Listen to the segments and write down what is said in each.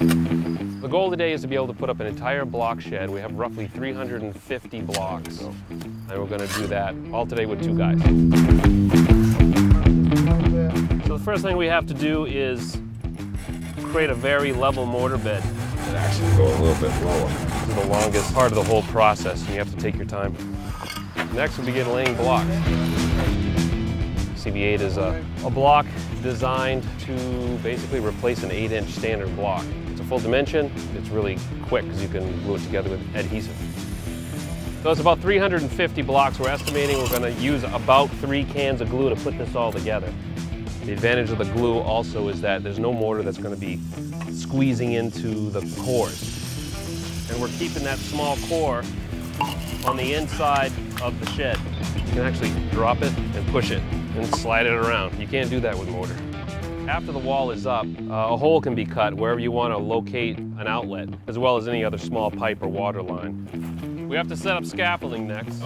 The goal today is to be able to put up an entire block shed. We have roughly 350 blocks, and we're going to do that all today with 2 guys. So the first thing we have to do is create a very level mortar bed. It actually go a little bit lower. This is the longest part of the whole process, and you have to take your time. Next, we begin laying blocks. CB-8 is a block designed to basically replace an 8-inch standard block. It's a full dimension. It's really quick because you can glue it together with adhesive. So it's about 350 blocks. We're estimating we're going to use about 3 cans of glue to put this all together. The advantage of the glue also is that there's no mortar that's going to be squeezing into the cores. And we're keeping that small core on the inside of the shed. You can actually drop it and push it and slide it around. You can't do that with mortar. After the wall is up, a hole can be cut wherever you want to locate an outlet, as well as any other small pipe or water line. We have to set up scaffolding next,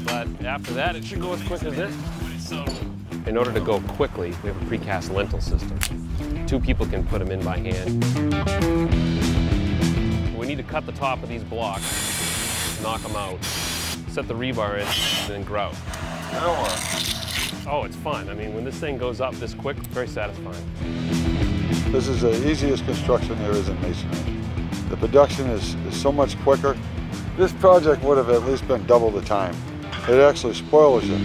but after that it should go as quick as this. In order to go quickly, we have a precast lintel system. 2 people can put them in by hand. We need to cut the top of these blocks, knock them out, set the rebar in, and then grout. Oh, it's fun. I mean, when this thing goes up this quick, very satisfying. This is the easiest construction there is in masonry. The production is so much quicker. This project would have at least been double the time. It actually spoils you.